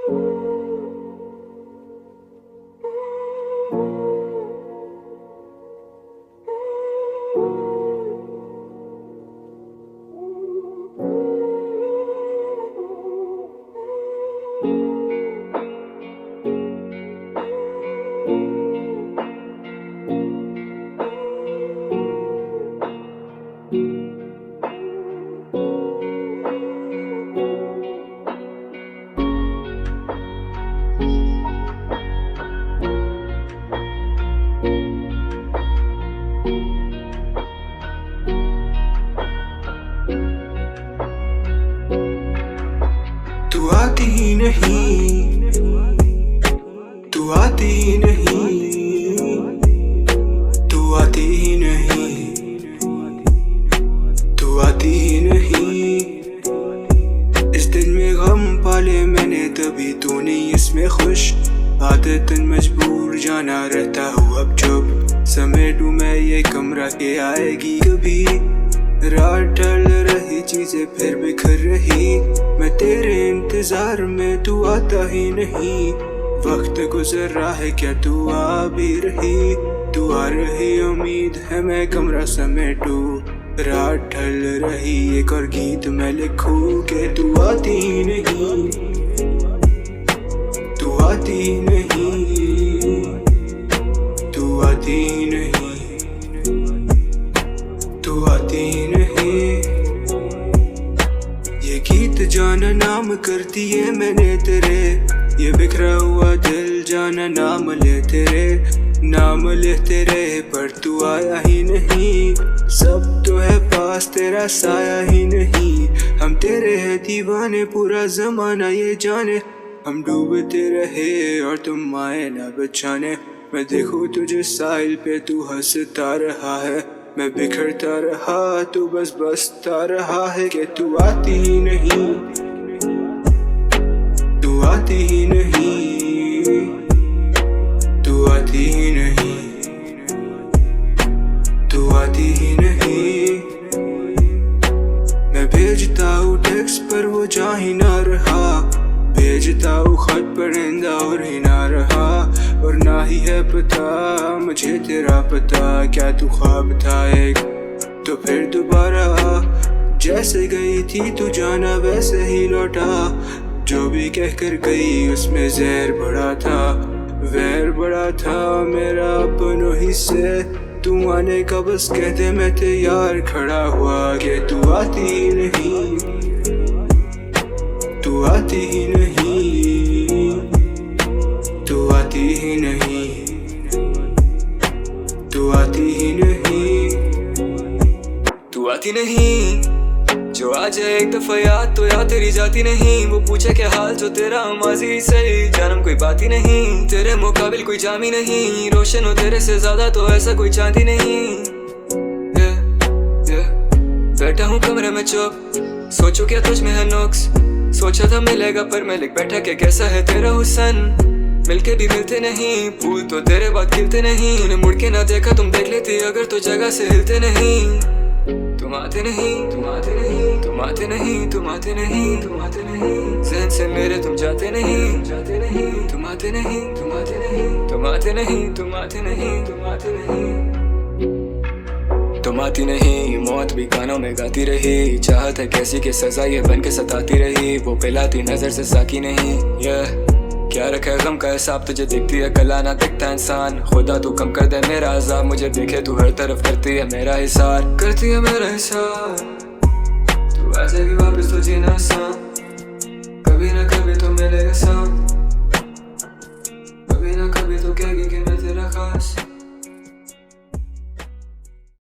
तू आती ही नहीं, तू आती ही नहीं, तू आती ही नहीं, तू आती ही नहीं। इस दिन में गम पाले मैंने तभी तू नहीं इसमें खुश। आदतन मजबूर जाना रहता हूँ अब चुप। समेटूं मैं ये कमरा के आएगी कभी। रात ढल रही चीजें फिर बिखर रही। मैं तेरे इंतजार में तू आता ही नहीं। वक्त गुजर रहा है क्या तू आ भी रही। तू आ रही उम्मीद है मैं कमरा समेटूं। रात ढल रही एक और गीत मैं लिखूं कि तू आती ही नहीं, तू आती ही नहीं, तू आती ही नहीं, तू आती ही नहीं। ये गीत जाना नाम करती है मैंने तेरे। ये बिखरा हुआ दिल जाना नाम ले तेरे, नाम ले तेरे। पर तू आया ही नहीं। सब तो है पास तेरा साया ही नहीं। हम तेरे हैं दीवाने पूरा जमाना ये जाने। हम डूबते रहे और तुम आए ना बचाने। मैं देखूं तुझे साहिल पे तू हंसता रहा है। मैं बिखरता रहा तू बस बसता रहा है कि तू आती ही नहीं, तू आती ही नहीं, तू आती ही नहीं, तू आती ही नहीं। मैं भेजता हूँ टेक्स्ट पर वो जा ही ना रहा। भेजता हूँ खत परिंदा और ही ना रहा। और ना ही है पता मुझे तेरा पता। क्या तू ख्वाब था एक तो फिर दोबारा। जैसे गई थी तू जाना वैसे ही लौटा। जो भी कहकर गई उसमें जहर बड़ा था, वैर बड़ा था मेरा अपनों ही से। तू आने का बस कहते मैं तैयार खड़ा हुआ कि तू आती ही नहीं, तू आती ही नहीं, तू आती ही नहीं, तू आती ही नहीं, तू आती नहीं। जो आ जाए एक दफा याद तो याद तेरी जाती नहीं। वो पूछे क्या हाल जो तेरा माजी सही जानम कोई बात ही नहीं। तेरे मुकाबिल कोई जामी नहीं। रोशन हो तेरे से ज्यादा तो ऐसा कोई चांदी नहीं। बैठा हूँ कमरे में चुप, सोचो क्या तुझ में है नुक्स। सोचा था मिलेगा पर मैं लिख बैठा कि कैसा है तेरा हुसन। मिलके भी मिलते नहीं, फूल तो तेरे बाद खिलते नहीं। तूने मुड़ के ना देखा तुम देख लेती अगर तो जगह से हिलते नहीं। तुम आते नहीं, तुम आते नहीं, तुम आते नहीं, तुम आते नहीं, तुम आते नहीं। ज़हन से मेरे तुम जाते नहीं, जाते नहीं, तुम आते नहीं, तुम आते नहीं, तुम आते नहीं, तुम आते नहीं, तुम आते नहीं, तुम आती नहीं। मौत भी गानों में गाती रही। चाहत है कैसी के सजा ये बन के सताती रही। वो पिलाती नजर से साकी नहीं। क्या रखा है गम का हिसाब। तुझे दिखती है कला ना दिखता इंसान। खुदा तू कम कर दे मेरा अज़ाब। मुझे देखे तू हर तरफ करती है मेरा हिसार, करती है मेरा हिसार। तू आ जाएगी वापस तो जीना आसान कभी ना